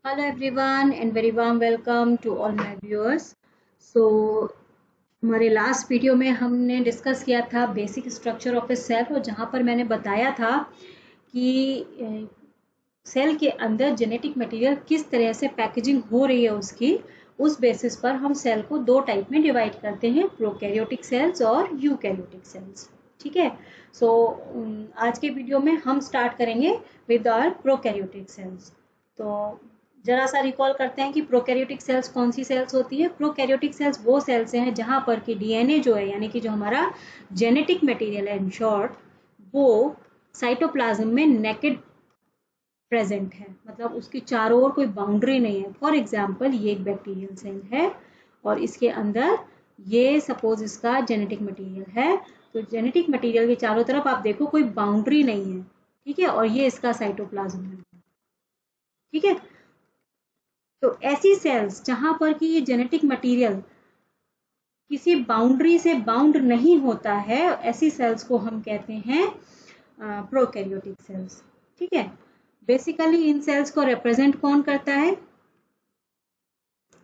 Hello everyone and very warm welcome to all my viewers. So हमारे last video में हमने discuss किया था basic structure of a cell और जहाँ पर मैंने बताया था कि सेल के अंदर जेनेटिक मटेरियल किस तरह से पैकेजिंग हो रही है उसकी उस बेसिस पर हम सेल को दो टाइप में डिवाइड करते हैं, प्रोकैरियोटिक सेल्स और यूकैरियोटिक सेल्स। ठीक है। सो आज के वीडियो में हम स्टार्ट करेंगे विद आवर प्रोकैरियोटिक सेल्स। तो जरा सा रिकॉल करते हैं कि प्रोकैरियोटिक सेल्स कौन सी सेल्स होती है। प्रोकैरियोटिक सेल्स वो सेल्स हैं जहां पर कि डीएनए जो है यानी कि जो हमारा जेनेटिक मटेरियल है इन शॉर्ट वो साइटोप्लाज्म में नेकेड प्रेजेंट है, मतलब उसकी चारों ओर कोई बाउंड्री नहीं है। फॉर एग्जाम्पल ये एक बैक्टीरियल सेल है और इसके अंदर ये सपोज इसका जेनेटिक मटेरियल है, तो जेनेटिक मटेरियल के चारों तरफ आप देखो कोई बाउंड्री नहीं है। ठीक है, और ये इसका साइटोप्लाज्म है। ठीक है, तो ऐसी सेल्स जहां पर कि ये जेनेटिक मटेरियल किसी बाउंड्री से बाउंड नहीं होता है, ऐसी सेल्स को हम कहते हैं प्रोकैरियोटिक सेल्स। ठीक है, बेसिकली इन सेल्स को रिप्रेजेंट कौन करता है?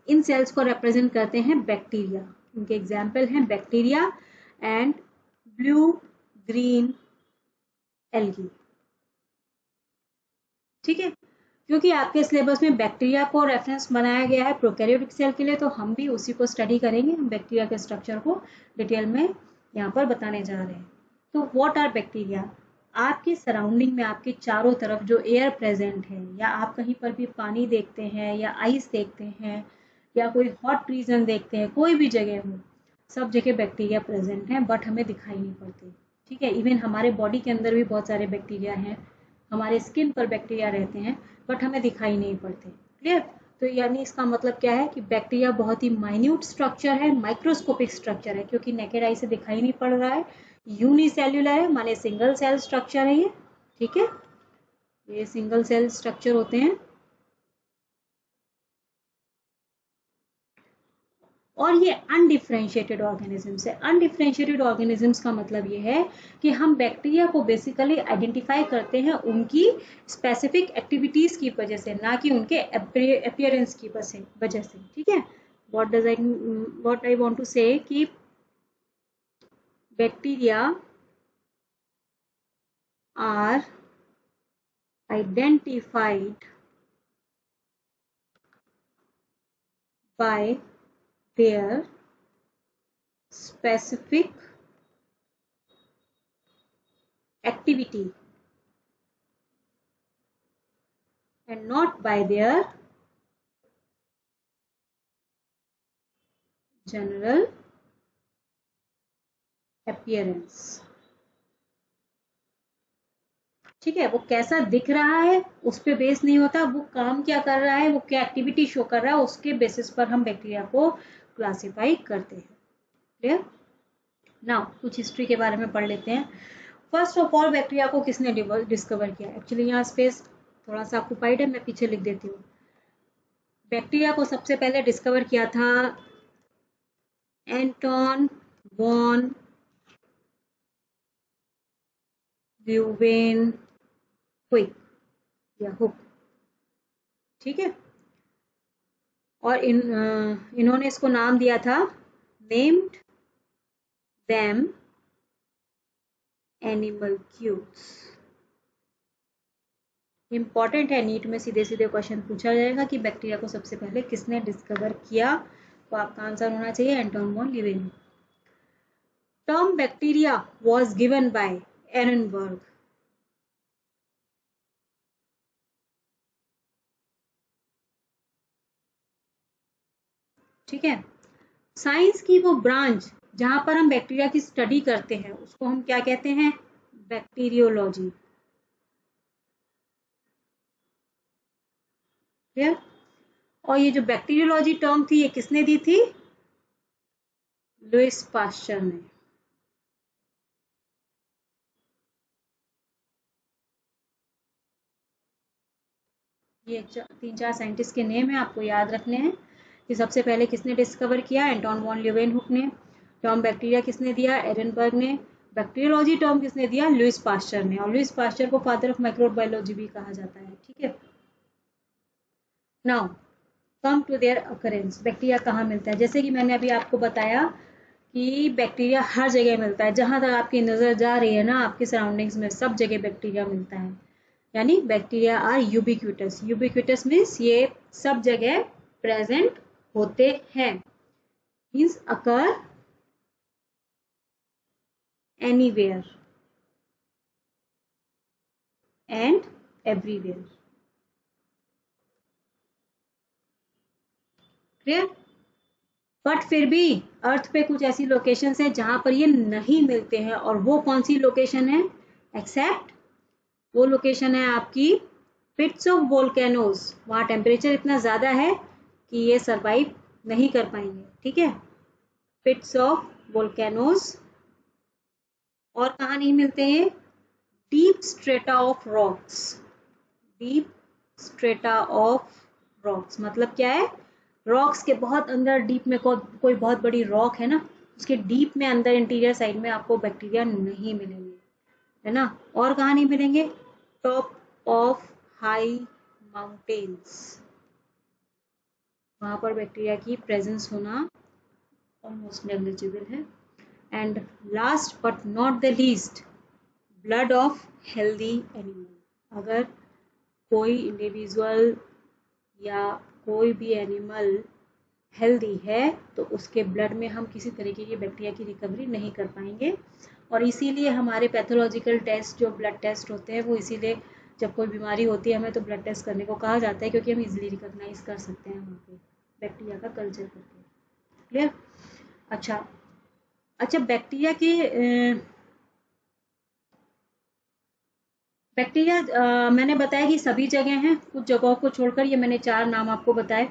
इन सेल्स को रिप्रेजेंट करते हैं बैक्टीरिया। इनके एग्जाम्पल हैं bacteria and blue green algae. ठीक है, क्योंकि आपके सिलेबस में बैक्टीरिया को रेफरेंस बनाया गया है प्रोकैरियोटिक सेल के लिए, तो हम भी उसी को स्टडी करेंगे। हम बैक्टीरिया के स्ट्रक्चर को डिटेल में यहाँ पर बताने जा रहे हैं। तो व्हाट आर बैक्टीरिया? आपकी सराउंडिंग में आपके चारों तरफ जो एयर प्रेजेंट है, या आप कहीं पर भी पानी देखते हैं या आइस देखते हैं या कोई हॉट रीजन देखते हैं, कोई भी जगह हो, सब जगह बैक्टीरिया प्रेजेंट हैं, बट हमें दिखाई नहीं पड़ते। ठीक है, इवन हमारे बॉडी के अंदर भी बहुत सारे बैक्टीरिया हैं, हमारे स्किन पर बैक्टीरिया रहते हैं बट हमें दिखाई नहीं पड़ते। क्लियर? तो यानी इसका मतलब क्या है कि बैक्टीरिया बहुत ही माइन्यूट स्ट्रक्चर है, माइक्रोस्कोपिक स्ट्रक्चर है, क्योंकि नेकेड आई से दिखाई नहीं पड़ रहा है। यूनिसेल्युलर है, माने सिंगल सेल स्ट्रक्चर है ये। ठीक है, ये सिंगल सेल स्ट्रक्चर होते हैं। और ये अनडिफ्रेंशिएटेड ऑर्गेनिजम्स है। अनडिफ्रेंशिएटेड ऑर्गेनिजम्स का मतलब ये है कि हम बैक्टीरिया को बेसिकली आइडेंटिफाई करते हैं उनकी स्पेसिफिक एक्टिविटीज की वजह से, ना कि उनके अपीयरेंस की वजह से। ठीक है, what I want to say कि bacteria are identified by their specific activity and not by their general appearance। ठीक है, वो कैसा दिख रहा है उस पर बेस नहीं होता, वो काम क्या कर रहा है, वो क्या एक्टिविटी शो कर रहा है, उसके बेसिस पर हम बैक्टीरिया को क्लासिफाई करते हैं। क्लियर? नाउ कुछ हिस्ट्री के बारे में पढ़ लेते हैं। फर्स्ट ऑफ ऑल बैक्टीरिया को किसने डिस्कवर किया? एक्चुअली यहाँ स्पेस थोड़ा सा ऑक्यूपाइड है, मैं पीछे लिख देती हूँ। बैक्टीरिया को सबसे पहले डिस्कवर किया था एंटोन वॉन ल्यूवेनहुइक या हुक। ठीक है, और इन्होंने इसको नाम दिया था, named them animal cubes. Important है, नीट में सीधे सीधे क्वेश्चन पूछा जाएगा कि बैक्टीरिया को सबसे पहले किसने डिस्कवर किया, तो आपका आंसर होना चाहिए Anton von Leeuwenhoek. Term bacteria was given by Ehrenberg. ठीक है, साइंस की वो ब्रांच जहां पर हम बैक्टीरिया की स्टडी करते हैं उसको हम क्या कहते हैं? बैक्टीरियोलॉजी। क्लियर? और ये जो बैक्टीरियोलॉजी टर्म थी ये किसने दी थी? लुइस पास्चर ने। ये 3-4 साइंटिस्ट के नेम है, आपको याद रखने हैं कि सबसे पहले किसने डिस्कवर किया? एंटोन वॉन ल्यूवेनहुक ने। टर्म बैक्टीरिया किसने दिया? एरनबर्ग ने। बैक्टीरियोलॉजी टर्म किसने दिया? लुइस पास्चर ने। और लुइस पास्चर को फादर ऑफ माइक्रोबायोलॉजी भी कहा जाता है। ठीक है, now come to their occurrence. Bacteria कहाँ मिलता है? जैसे कि मैंने अभी आपको बताया कि बैक्टीरिया हर जगह मिलता है, जहां तक आपकी नजर जा रही है ना, आपके सराउंडिंग्स में सब जगह बैक्टीरिया मिलता है। यानी bacteria are ubiquitous. Ubiquitous means ये सब जगह प्रेजेंट होते हैं, means occur anywhere and everywhere. Clear? But फिर भी अर्थ पे कुछ ऐसी लोकेशंस हैं जहां पर ये नहीं मिलते हैं, और वो कौन सी लोकेशन है? एक्सेप्ट वो लोकेशन है आपकी पिट्स ऑफ वोल्केनोज। वहां टेम्परेचर इतना ज्यादा है कि ये सरवाइव नहीं कर पाएंगे। ठीक है, पिट्स ऑफ वोल्केनोज। और कहाँ नहीं मिलते हैं? Deep strata of rocks. Deep strata of rocks मतलब क्या है? रॉक्स के बहुत अंदर डीप में कोई बहुत बड़ी रॉक है ना, उसके डीप में अंदर इंटीरियर साइड में आपको बैक्टीरिया नहीं मिलेंगे, है ना। और कहाँ नहीं मिलेंगे? टॉप ऑफ हाई माउंटेन्स, वहां पर बैक्टीरिया की प्रेजेंस होना ऑलमोस्ट नेग्लिजिबल है। And last but not the least, blood of healthy animal. अगर कोई इंडिविजुअल या कोई भी एनिमल हेल्दी है तो उसके ब्लड में हम किसी तरीके की बैक्टीरिया की रिकवरी नहीं कर पाएंगे। और इसीलिए हमारे पैथोलॉजिकल टेस्ट जो ब्लड टेस्ट होते हैं वो इसीलिए जब कोई बीमारी होती है हमें तो ब्लड टेस्ट करने को कहा जाता है, क्योंकि हम इजीली रिकॉग्नाइज कर सकते हैं वहाँ पे बैक्टीरिया का कल्चर करके। क्लियर? अच्छा अच्छा, बैक्टीरिया के बैक्टीरिया मैंने बताया कि सभी जगह हैं, कुछ जगहों को छोड़कर। ये मैंने 4 नाम आपको बताए।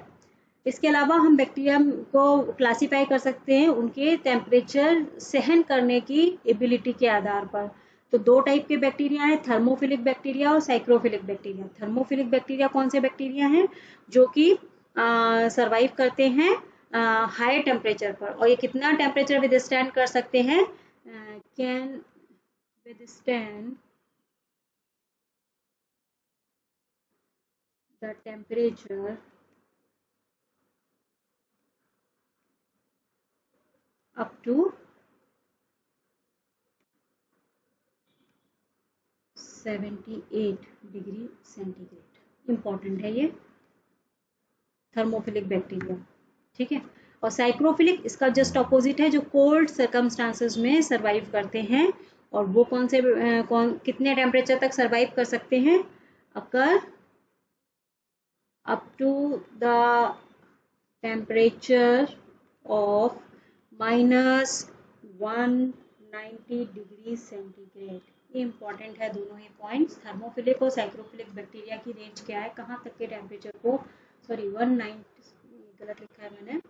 इसके अलावा हम बैक्टीरिया को क्लासिफाई कर सकते हैं उनके टेम्परेचर सहन करने की एबिलिटी के आधार पर। तो 2 टाइप के बैक्टीरिया हैं, थर्मोफिलिक बैक्टीरिया और साइक्रोफिलिक बैक्टीरिया। थर्मोफिलिक बैक्टीरिया कौन से बैक्टीरिया हैं? जो कि सरवाइव करते हैं हाई टेम्परेचर पर। और ये कितना टेम्परेचर विदस्टैंड कर सकते हैं? Can withstand the temperature up to 78 degree centigrade. Important है ये थर्मोफिलिक बैक्टीरिया। ठीक है, और साइक्रोफिलिक इसका जस्ट अपोजिट है, जो कोल्ड सर्कमस्टांसेस में सरवाइव करते हैं। और वो कितने टेम्परेचर तक सरवाइव कर सकते हैं? अगर up to the temperature of -190 degree centigrade. ये इंपॉर्टेंट है दोनों ही पॉइंट्स। थर्मोफिलिक और साइक्रोफिलिक बैक्टीरिया की रेंज क्या है, कहाँ तक के टेम्परेचर को, सॉरी 190, गलत लिखा है मैंने,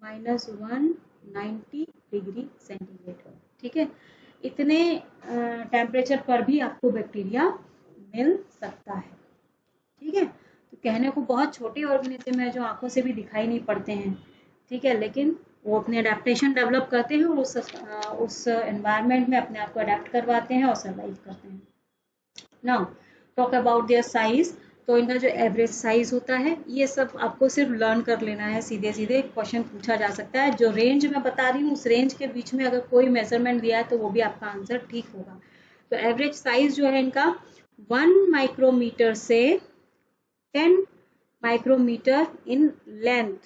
-190 डिग्री सेंटीग्रेड। ठीक है, इतने टेम्परेचर पर भी आपको बैक्टीरिया मिल सकता है। ठीक है, तो कहने को बहुत छोटे ऑर्गेनिज्म है जो आंखों से भी दिखाई नहीं पड़ते हैं। ठीक है, लेकिन वो अपने अडेप्टेशन डेवलप करते हैं और उस एनवायरनमेंट में अपने आप को अडेप्ट करवाते हैं और सर्वाइव करते हैं। Now talk about their size. तो इनका जो एवरेज साइज होता है, ये सब आपको सिर्फ लर्न कर लेना है। सीधे सीधे क्वेश्चन पूछा जा सकता है। जो रेंज मैं बता रही हूँ उस रेंज के बीच में अगर कोई मेजरमेंट दिया है तो वो भी आपका आंसर ठीक होगा। तो एवरेज साइज जो है इनका 1 माइक्रोमीटर से 10 माइक्रोमीटर इन लेंथ।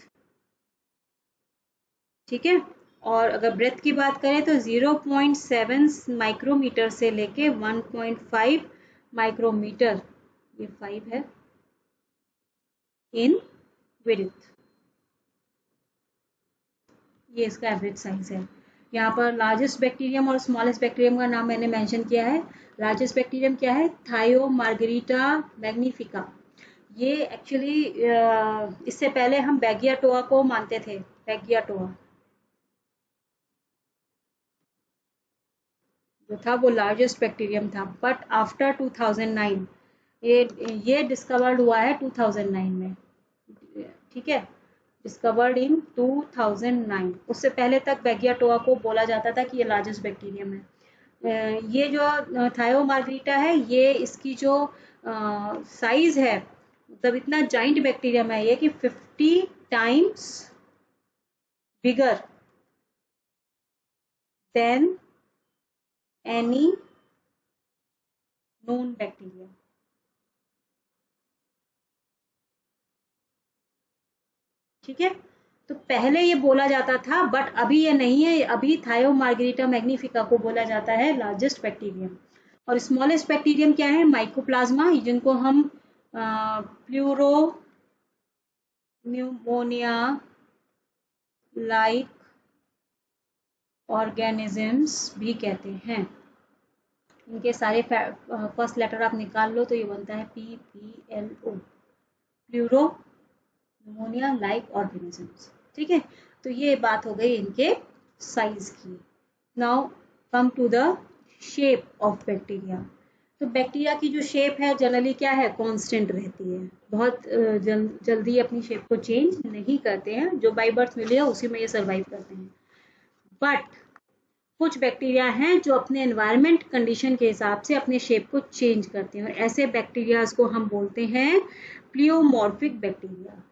ठीक है, और अगर ब्रेथ की बात करें तो 0.7 माइक्रोमीटर से लेके 1.5 माइक्रोमीटर, ये 5 है, इन विड्थ। ये इसका एवरेज साइज है। यहाँ पर लार्जेस्ट बैक्टीरियम और स्मॉलेस्ट बैक्टीरियम का नाम मैंने मेंशन किया है। लार्जेस्ट बैक्टीरियम क्या है? थायो मार्गरीटा मैग्निफिका। ये एक्चुअली इससे पहले हम बैगियाटोआ को मानते थे। बैगियाटोआ जो था वो लार्जेस्ट बैक्टीरियम था, बट आफ्टर 2009 ये डिस्कवर्ड हुआ है 2009 में। ठीक है, डिस्कवर्ड इन 2009। उससे पहले तक बैगियाटोआ को बोला जाता था कि ये लार्जेस्ट बैक्टीरियम है। ये जो थायो मार्गरीटा है, ये इसकी जो साइज है, मतलब इतना जाइंट बैक्टीरिया में है कि 50 times bigger than any known bacteria. ठीक है, तो पहले ये बोला जाता था बट अभी ये नहीं है, अभी थायो मार्गेरिटा मैग्निफिका को बोला जाता है लार्जेस्ट बैक्टीरियम। और स्मॉलेस्ट बैक्टीरियम क्या है? माइकोप्लाज्मा, जिनको हम प्लूरो न्यूमोनिया लाइक ऑर्गेनिजम्स भी कहते हैं। इनके सारे फर्स्ट लेटर आप निकाल लो तो ये बनता है PPLO, pleuro pneumonia like organisms. ठीक है, तो ये बात हो गई इनके साइज की। Now come to the shape of bacteria. तो बैक्टीरिया की जो शेप है जनरली क्या है? कांस्टेंट रहती है, बहुत जल्दी अपनी शेप को चेंज नहीं करते हैं, जो बाय बर्थ मिले है उसी में ये सर्वाइव करते हैं। बट कुछ बैक्टीरिया हैं जो अपने एनवायरनमेंट कंडीशन के हिसाब से अपने शेप को चेंज करते हैं, और ऐसे बैक्टीरियाज को हम बोलते हैं pleomorphic bacteria.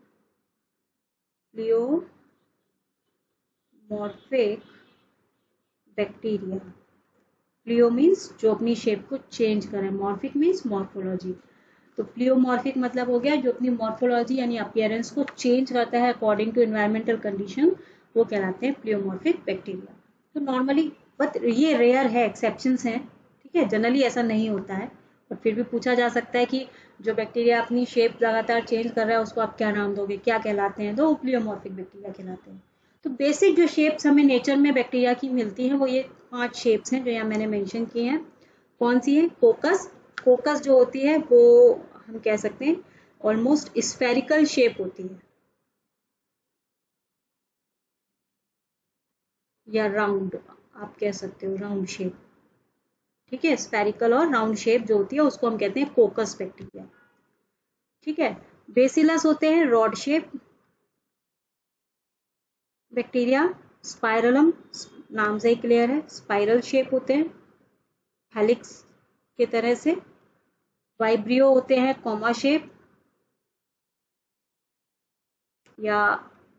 Pleomorphic bacteria, pleo means जो अपनी शेप को चेंज करे, मॉर्फिक मीन्स मॉर्फोलॉजी। तो प्लियोमॉर्फिक मतलब हो गया जो अपनी मॉर्फोलॉजी यानी अपीयरेंस को चेंज करता है अकॉर्डिंग टू एनवायरमेंटल कंडीशन, वो कहलाते हैं प्लियोमॉर्फिक बैक्टीरिया। तो नॉर्मली, बट ये रेयर है, एक्सेप्शंस हैं। ठीक है, जनरली ऐसा नहीं होता है, बट फिर भी पूछा जा सकता है कि जो बैक्टीरिया अपनी शेप लगातार चेंज कर रहा है उसको आप क्या नाम दोगे, क्या कहलाते हैं? तो वो प्लियोमॉर्फिक बैक्टीरिया कहलाते हैं। तो बेसिक जो शेप्स हमें नेचर में बैक्टीरिया की मिलती हैं वो ये 5 शेप्स हैं जो यहाँ मैंने मेंशन किए हैं। कौन सी है? कोकस। कोकस जो होती है वो हम कह सकते हैं ऑलमोस्ट स्फेरिकल शेप होती है, या राउंड आप कह सकते हो, राउंड शेप। ठीक है, स्फेरिकल और राउंड शेप जो होती है उसको हम कहते हैं कोकस बैक्टीरिया। ठीक है, बेसिलस होते हैं रॉड शेप बैक्टीरिया। स्पाइरलम, नाम से ही क्लियर है, स्पाइरल शेप होते हैं हेलिक्स के तरह से। वाइब्रियो होते हैं कॉमा शेप, या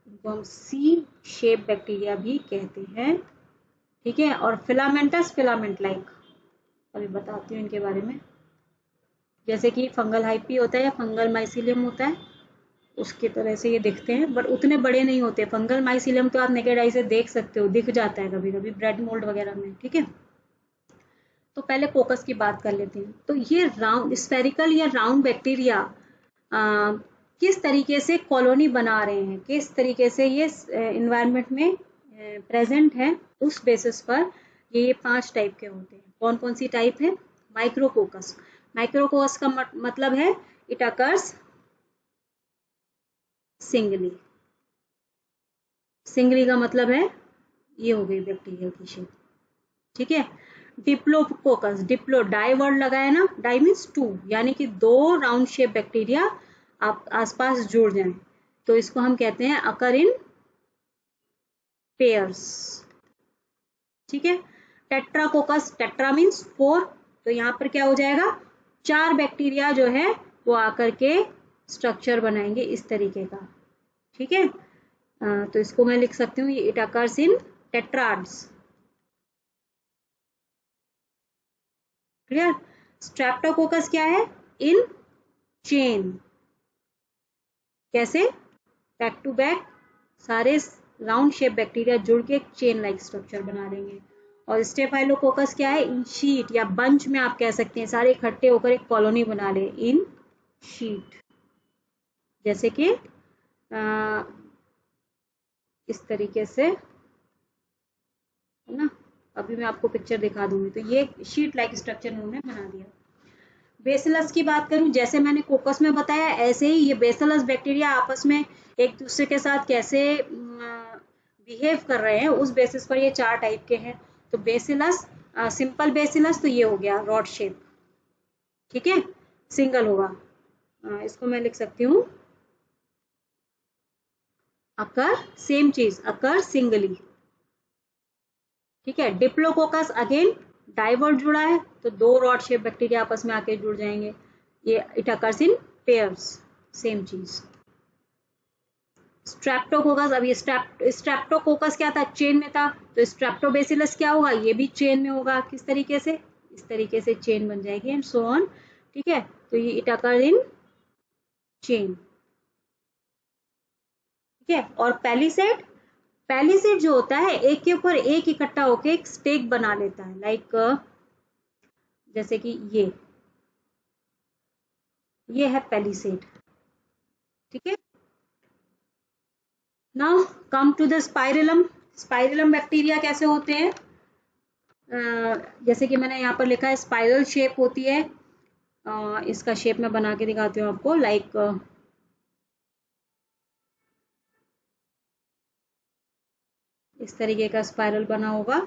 इनको हम सी शेप बैक्टीरिया भी कहते हैं। ठीक है, और फिलामेंटस, फिलामेंट लाइक, अभी बताती हूँ इनके बारे में। जैसे कि फंगल हाइपी होता है या फंगल माइसिलियम होता है, उसकी तरह से ये दिखते हैं, बट उतने बड़े नहीं होते। फंगल माइसिलियम तो आप नेकेड आई से देख सकते हो, दिख जाता है कभी कभी ब्रेड मोल्ड वगैरह में। ठीक है, तो पहले कोकस की बात कर लेते हैं। तो ये राउंड स्फेरिकल या राउंड बैक्टीरिया किस तरीके से कॉलोनी बना रहे हैं, किस तरीके से ये इन्वायरमेंट में प्रेजेंट है, उस बेसिस पर ये 5 टाइप के होते हैं। कौन कौन सी टाइप है? माइक्रोकोकस। माइक्रोकोकस का मतलब है इट अकर्स सिंगली। सिंगली का मतलब है ये हो गई बैक्टीरिया की शेप। ठीक है, डिप्लोकोकस, डिप्लो डाई वर्ड लगा है ना, डाई मीन्स 2, यानी कि 2 राउंड शेप बैक्टीरिया आप आसपास जुड़ जाएं, तो इसको हम कहते हैं अकर इन पेयर्स। ठीक है, टेट्राकोकस, टेट्रा मीन्स 4, तो यहाँ पर क्या हो जाएगा? 4 बैक्टीरिया जो है वो आकर के स्ट्रक्चर बनाएंगे इस तरीके का। ठीक है, तो इसको मैं लिख सकती हूँ, ये it occurs in टेट्राड्स। Clear? Streptococcus क्या है? In chain. कैसे? बैक टू बैक सारे राउंड शेप बैक्टीरिया जुड़ के एक चेन लाइक स्ट्रक्चर बना देंगे। और स्टेफाइलोकोकस क्या है? इन शीट या बंच में आप कह सकते हैं, सारे इकट्ठे होकर एक कॉलोनी बना ले, इन शीट। जैसे कि इस तरीके से, है ना, अभी मैं आपको पिक्चर दिखा दूंगी। तो ये शीट लाइक स्ट्रक्चर उन्होंने बना दिया। बेसिलस की बात करूं, जैसे मैंने कोकस में बताया ऐसे ही ये बेसिलस बैक्टीरिया आपस में एक दूसरे के साथ कैसे बिहेव कर रहे हैं उस बेसिस पर ये 4 टाइप के हैं। तो बेसिलस, सिंपल बेसिलस तो ये हो गया रॉड शेप। ठीक है, सिंगल होगा, इसको मैं लिख सकती हूँ अकर, सेम चीज अकर सिंगली। ठीक है, डिप्लोकोकस अगेन डाइवर्ट जुड़ा है, तो 2 रॉड शेप बैक्टीरिया आपस में आके जुड़ जाएंगे। ये it occurs in pairs, same चीज। स्ट्रेप्टोकोकस, अब ये स्ट्रेप्टोकोकस क्या था, चेन में था, तो स्ट्रेप्टोबेसिलस क्या होगा, ये भी चेन में होगा। किस तरीके से, इस तरीके से चेन बन जाएगी एंड सो ऑन। ठीक है, तो ये इट अकर इन चेन। ठीक है, और पैलिसेड, पैलिसेड जो होता है एक के ऊपर एक इकट्ठा होके एक स्टेक बना लेता है, लाइक जैसे कि ये है पैलिसेड। ठीक है, now come to the spirillum. Spirillum bacteria कैसे होते हैं, जैसे कि मैंने यहाँ पर लिखा है स्पाइरल शेप होती है। इसका शेप मैं बना के दिखाती हूँ आपको, लाइक इस तरीके का स्पाइरल बना होगा।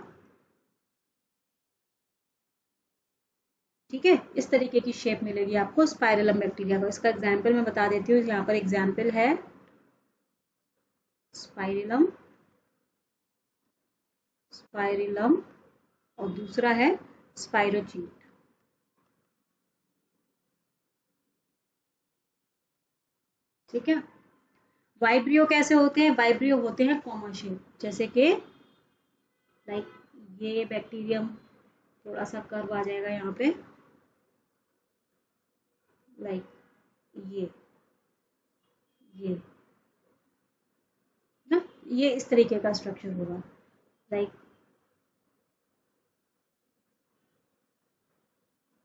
ठीक है, इस तरीके की शेप मिलेगी आपको स्पाइरलम बैक्टीरिया को। इसका एग्जाम्पल मैं बता देती हूँ, यहाँ पर एग्जाम्पल है स्पाइरलम, स्पाइरलम, और दूसरा है स्पाइरोचीट। ठीक है, वाइब्रियो कैसे होते हैं, वाइब्रियो होते हैं कॉमा शेप, जैसे कि लाइक ये बैक्टीरियम, थोड़ा सा कर्व आ जाएगा यहाँ पे, लाइक ये ना, ये इस तरीके का स्ट्रक्चर होगा, लाइक,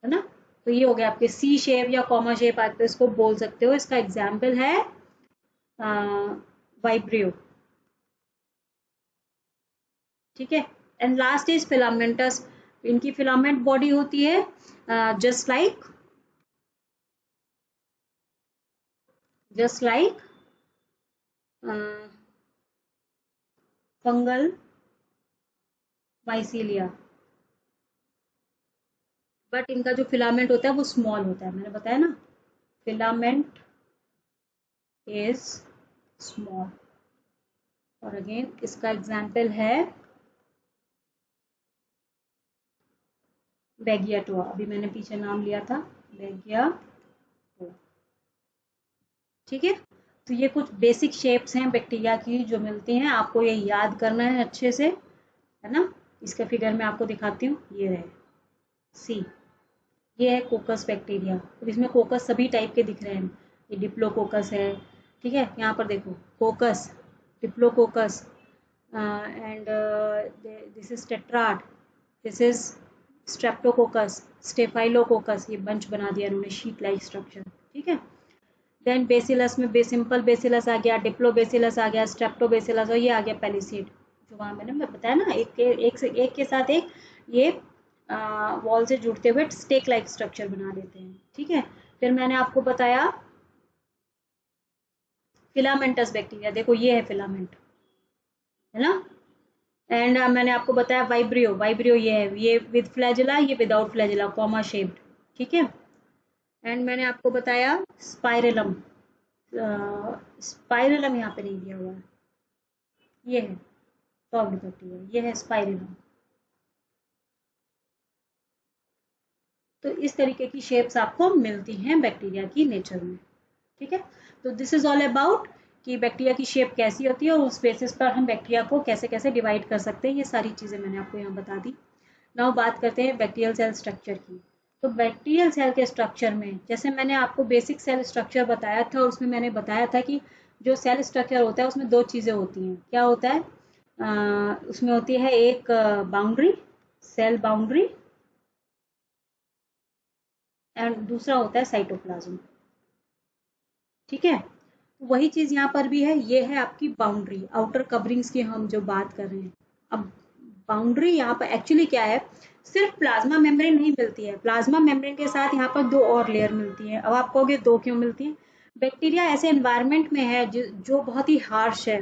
है ना। तो ये हो गया आपके सी शेप या कॉमा शेप, आप इसको बोल सकते हो। इसका एग्जाम्पल है वाइब्रियो। ठीक है, एंड लास्ट इज फिलामेंटस। इनकी फिलामेंट बॉडी होती है just like fungal mycelia, but इनका जो फिलामेंट होता है वो स्मॉल होता है, मैंने बताया ना, फिलामेंट इज स्मॉल। और अगेन इसका एग्जाम्पल है बैगियाटोआ, अभी मैंने पीछे नाम लिया था बैगियाटोआ। ठीक है, तो ये कुछ बेसिक शेप्स हैं बैक्टीरिया की जो मिलती हैं, आपको ये याद करना है अच्छे से, है ना। इसका फिगर मैं आपको दिखाती हूँ, ये रहे सी, ये है कोकस बैक्टीरिया। तो इसमें कोकस सभी टाइप के दिख रहे हैं, ये डिप्लोकोकस है। ठीक है, यहाँ पर देखो कोकस, diplococcus, and this is tetrad, this is Streptococcus, staphylococcus, ये बंच बना दिया उन्होंने, शीट लाइक स्ट्रक्चर। ठीक है, देन बेसिलस में सिंपल बेसिलस आ गया, डिप्लोबेसिलस आ गया, स्ट्रेप्टोबेसिलस, और ये आ गया पेलिसेड, जो वहाँ मैंने बताया ना, एक के साथ एक ये वॉल से जुड़ते हुए स्टेक लाइक स्ट्रक्चर बना देते हैं। ठीक है, फिर मैंने आपको बताया फिलामेंटस बैक्टीरिया, देखो ये है फिलामेंट, है ना। एंड मैंने आपको बताया वाइब्रियो, वाइब्रियो ये है, ये विद फ्लैजिला, ये विदाउट फ्लैजिला, कॉमा शेप्ड। ठीक है, एंड मैंने आपको बताया स्पाइरलम, स्पाइरलम यहाँ पे नहीं दिया हुआ है, ये है कर्व्ड बैक्टीरिया, ये है स्पाइरलम। तो इस तरीके की शेप्स आपको मिलती हैं बैक्टीरिया की नेचर में। ठीक है, तो दिस इज ऑल अबाउट कि बैक्टीरिया की शेप कैसी होती है और उस बेसिस पर हम बैक्टीरिया को कैसे कैसे डिवाइड कर सकते हैं, ये सारी चीज़ें मैंने आपको यहाँ बता दी। नाउ बात करते हैं बैक्टीरियल सेल स्ट्रक्चर की। तो बैक्टीरियल सेल के स्ट्रक्चर में, जैसे मैंने आपको बेसिक सेल स्ट्रक्चर बताया था, और उसमें मैंने बताया था कि जो सेल स्ट्रक्चर होता है उसमें दो चीज़ें होती हैं। क्या होता है, उसमें होती है एक बाउंड्री, सेल बाउंड्री, एंड दूसरा होता है साइटोप्लाज्म। ठीक है, वही चीज यहाँ पर भी है, ये है आपकी बाउंड्री, आउटर कवरिंग्स की हम जो बात कर रहे हैं। अब बाउंड्री यहाँ पर एक्चुअली क्या है, सिर्फ प्लाज्मा मेम्ब्रेन नहीं मिलती है, प्लाज्मा मेम्ब्रेन के साथ यहाँ पर दो और लेयर मिलती है। अब आप कहोगे दो क्यों मिलती है, बैक्टीरिया ऐसे एनवायरनमेंट में है जो बहुत ही हार्श है,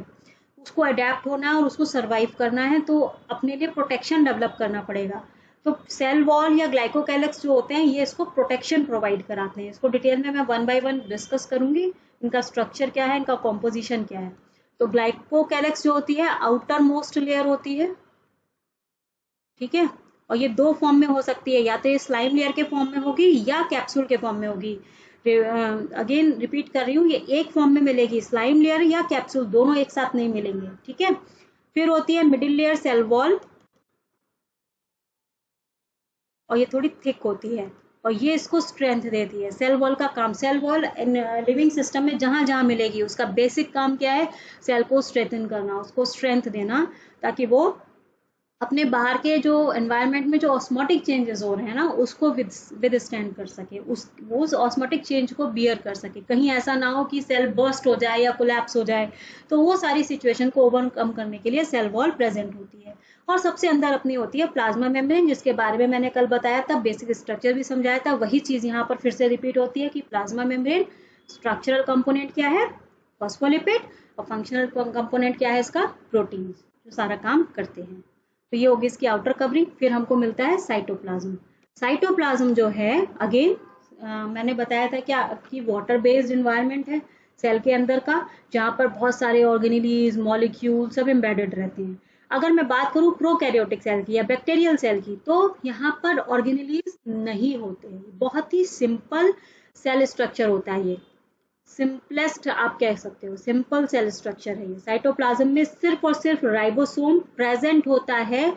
उसको अडेप्ट होना है और उसको सर्वाइव करना है, तो अपने लिए प्रोटेक्शन डेवलप करना पड़ेगा। तो सेल वॉल या ग्लाइकोकैलिक्स जो होते हैं ये इसको प्रोटेक्शन प्रोवाइड कराते हैं। इसको डिटेल में मैं वन बाय वन डिस्कस करूंगी, इनका स्ट्रक्चर क्या है, इनका कॉम्पोजिशन क्या है। तो ग्लाइकोकैलिक्स जो होती है आउटर मोस्ट लेयर होती है। ठीक है, और ये दो फॉर्म में हो सकती है, या तो ये स्लाइम लेयर के फॉर्म में होगी या कैप्सूल के फॉर्म में होगी। अगेन रिपीट कर रही हूँ, ये एक फॉर्म में मिलेगी, स्लाइम लेयर या कैप्सूल, दोनों एक साथ नहीं मिलेंगे, ठीक है। फिर होती है मिडिल लेयर सेल वॉल, और ये थोड़ी थिक होती है और ये इसको स्ट्रेंथ देती है। सेल वॉल का काम, सेल वॉल लिविंग सिस्टम में जहां जहां मिलेगी उसका बेसिक काम क्या है, सेल को स्ट्रेंथन करना, उसको स्ट्रेंथ देना, ताकि वो अपने बाहर के जो एनवायरनमेंट में जो ऑस्मोटिक चेंजेस हो रहे हैं ना उसको विद स्टैंड कर सके, उस ऑस्मोटिक चेंज को बियर कर सके। कहीं ऐसा ना हो कि सेल बर्स्ट हो जाए या कोलैप्स हो जाए, तो वो सारी सिचुएशन को ओवरकम करने के लिए सेल वॉल प्रेजेंट होती है। और सबसे अंदर अपनी होती है प्लाज्मा मेम्ब्रेन, जिसके बारे में मैंने कल बताया था, बेसिक स्ट्रक्चर भी समझाया था, वही चीज यहाँ पर फिर से रिपीट होती है कि प्लाज्मा मेम्ब्रेन स्ट्रक्चरल कंपोनेंट क्या है, फॉस्फोलिपिड, और फंक्शनल कंपोनेंट क्या है इसका, प्रोटीन, जो सारा काम करते हैं। तो ये होगी इसकी आउटर कवरिंग। फिर हमको मिलता है साइटोप्लाज्म। साइटोप्लाज्म जो है अगेन मैंने बताया था क्या कि वाटर बेस्ड इन्वायरमेंट है सेल के अंदर का, जहाँ पर बहुत सारे ऑर्गेनिलीज मॉलिक्यूल सब एम्बेडेड रहते हैं। अगर मैं बात करूँ प्रोकैरियोटिक सेल की या बैक्टीरियल सेल की, तो यहाँ पर ऑर्गेनिलीज नहीं होते हैं, बहुत ही सिंपल सेल स्ट्रक्चर होता है, ये सिंपलेस्ट आप कह सकते हो, सिंपल सेल स्ट्रक्चर है ये। साइटोप्लाज्म में सिर्फ और सिर्फ राइबोसोम प्रेजेंट होता है,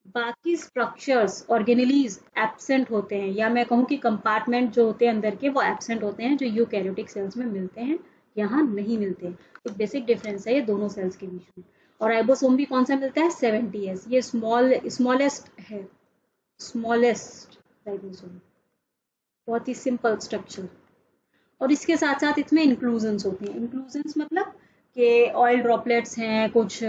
बाकी स्ट्रक्चर्स ऑर्गेनेलीज एब्सेंट होते हैं, या मैं कहूँ कि कंपार्टमेंट जो होते हैं अंदर के वो एब्सेंट होते हैं, जो यूकैरियोटिक सेल्स में मिलते हैं, यहाँ नहीं मिलते। तो बेसिक डिफरेंस है ये दोनों सेल्स के बीच में। और राइबोसोम भी कौन सा मिलता है, 70S, ये स्मॉलेस्ट है, स्मॉलेस्ट राइबोसोम, बहुत ही सिंपल स्ट्रक्चर। और इसके साथ साथ इसमें इंक्लूजन्स होती हैं। इंक्लूजन्स मतलब कि ऑयल ड्रॉपलेट्स हैं, कुछ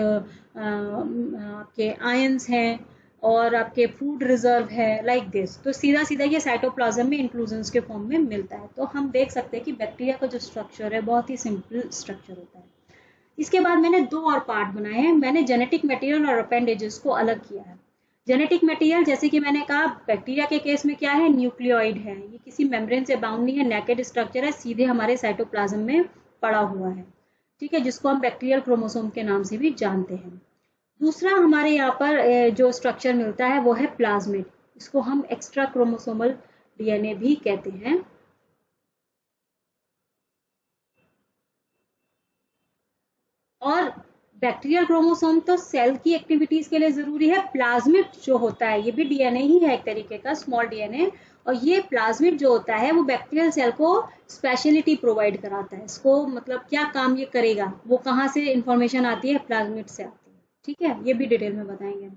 आपके आयंस हैं, और आपके फूड रिजर्व है, लाइक दिस। तो सीधा सीधा ये साइटोप्लाज्म में इंक्लूजन्स के फॉर्म में मिलता है। तो हम देख सकते हैं कि बैक्टीरिया का जो स्ट्रक्चर है बहुत ही सिंपल स्ट्रक्चर होता है। इसके बाद मैंने दो और पार्ट बनाए हैं, मैंने जेनेटिक मटेरियल और अपेंडेजेस को अलग किया है। जेनेटिक मटेरियल जैसे कि मैंने कहा बैक्टीरिया के केस में क्या है, न्यूक्लियोइड है, ये किसी मेम्ब्रेन से बाउंड नहीं है, नेकेड स्ट्रक्चर है, सीधे हमारे साइटोप्लाज्म में पड़ा हुआ है, ठीक है, जिसको हम बैक्टीरियल क्रोमोसोम के नाम से भी जानते हैं। दूसरा हमारे यहाँ पर जो स्ट्रक्चर मिलता है वो है प्लाज्मिड, इसको हम एक्स्ट्रा क्रोमोसोमल डीएनए भी कहते हैं। और बैक्टीरियल क्रोमोसोम तो सेल की एक्टिविटीज के लिए जरूरी है, प्लाज्मिड जो होता है ये भी डीएनए ही है एक तरीके का, स्मॉल डीएनए, और ये प्लाज्मिड जो होता है वो बैक्टीरियल सेल को स्पेशलिटी प्रोवाइड कराता है, इसको मतलब क्या काम ये करेगा, वो कहाँ से इंफॉर्मेशन आती है, प्लाज्मिड से आती है, ठीक है, ये भी डिटेल में बताएंगे।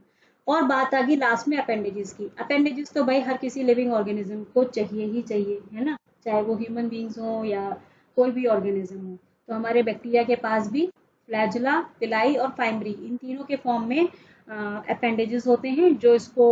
और बात आ गई लास्ट में अपेंडेजेस की। अपेंडेजेस तो भाई हर किसी लिविंग ऑर्गेनिज्म को चाहिए ही चाहिए, है ना, चाहे वो ह्यूमन बींग्स हो या कोई भी ऑर्गेनिज्म हो। तो हमारे बैक्टीरिया के पास भी फ्लैजुला, पिलाई और फाइमरी, इन तीनों के फॉर्म में अपेंडेजेस होते हैं, जो इसको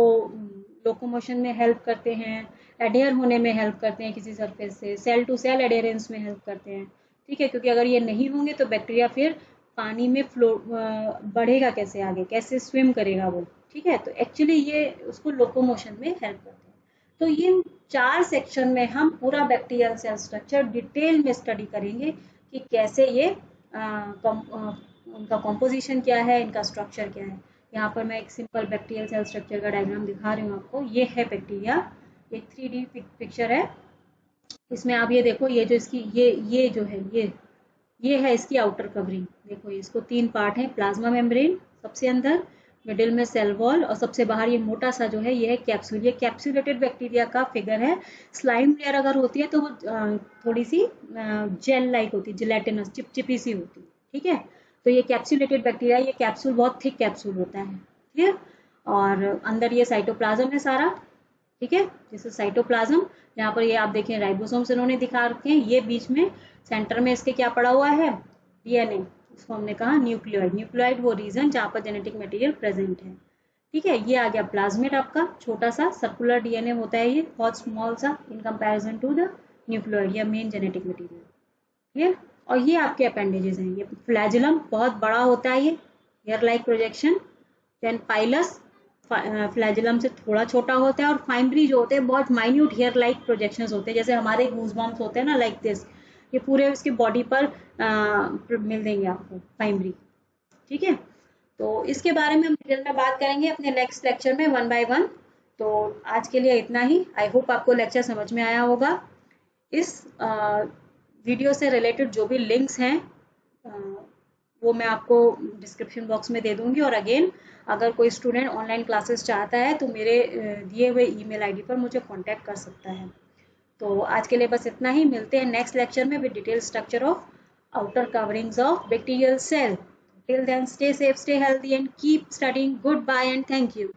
लोकोमोशन में हेल्प करते हैं, एडेयर होने में हेल्प करते हैं किसी सरफेस से, सेल टू सेल एडेरेंस में हेल्प करते हैं, ठीक है, क्योंकि अगर ये नहीं होंगे तो बैक्टीरिया फिर पानी में फ्लो बढ़ेगा कैसे, आगे कैसे स्विम करेगा वो, ठीक है। तो एक्चुअली ये उसको लोकोमोशन में हेल्प करते हैं। तो ये 4 सेक्शन में हम पूरा बैक्टीरियल सेल स्ट्रक्चर डिटेल में स्टडी करेंगे कि कैसे ये उनका कॉम्पोजिशन क्या है, इनका स्ट्रक्चर क्या है। यहाँ पर मैं एक सिंपल बैक्टीरियल सेल स्ट्रक्चर का डायग्राम दिखा रही हूँ आपको। ये है बैक्टीरिया, एक 3D पिक्चर है। इसमें आप ये देखो, ये जो इसकी ये जो है ये है इसकी आउटर कवरिंग। देखो इसको 3 पार्ट है, प्लाज्मा मेम्ब्रेन सबसे अंदर, मिडिल में सेल वॉल, और सबसे बाहर ये मोटा सा जो है ये है कैप्सूल। ये कैप्सुलेटेड बैक्टीरिया का फिगर है। स्लाइम लेयर अगर होती है तो वो थोड़ी सी जेल लाइक होती है, जिलेटिनस, चिपचिपी सी होती है, ठीक है। तो ये कैप्सुलेटेड बैक्टीरिया, ये कैप्सूल बहुत थिक कैप्सूल होता है, ठीक है। और अंदर ये साइटोप्लाज्म है सारा, ठीक है, जैसे साइटोप्लाज्म। यहाँ पर ये आप देखें राइबोसोम्स इन्होंने दिखा रखे हैं, ये बीच में सेंटर में इसके क्या पड़ा हुआ है, डीएनए, इसको हमने कहा न्यूक्लियोइड। न्यूक्लियोइड वो रीजन जहाँ पर जेनेटिक मटेरियल प्रेजेंट है, ठीक है। ये आ गया प्लाज्मिड, आपका छोटा सा सर्कुलर डीएनए होता है, ये बहुत स्मॉल सा in comparison to the nucleoid or main genetic material, ठीक है। और ये आपके अपेंडेजेस हैं। ये फ्लैजुलम बहुत बड़ा होता है, ये hair like projection, then pilus flagellum से थोड़ा छोटा होता है, और फाइमरी जो होते हैं बहुत माइन्यूट हेयर लाइक प्रोजेक्शंस होते हैं, जैसे हमारे गूजबम्प्स होते हैं ना, लाइक दिस, ये पूरे उसकी बॉडी पर मिल देंगे आपको फाइमरी, ठीक है। तो इसके बारे में हम डिटेल में बात करेंगे अपने नेक्स्ट लेक्चर में 1 by 1। तो आज के लिए इतना ही। आई होप आपको लेक्चर समझ में आया होगा। इस वीडियो से रिलेटेड जो भी लिंक्स हैं वो मैं आपको डिस्क्रिप्शन बॉक्स में दे दूंगी। और अगेन अगर कोई स्टूडेंट ऑनलाइन क्लासेस चाहता है तो मेरे दिए हुए ईमेल आईडी पर मुझे कांटेक्ट कर सकता है। तो आज के लिए बस इतना ही, मिलते हैं नेक्स्ट लेक्चर में with detail structure of outer coverings of bacterial cell. Till then stay safe, stay healthy and keep studying. Goodbye and thank you.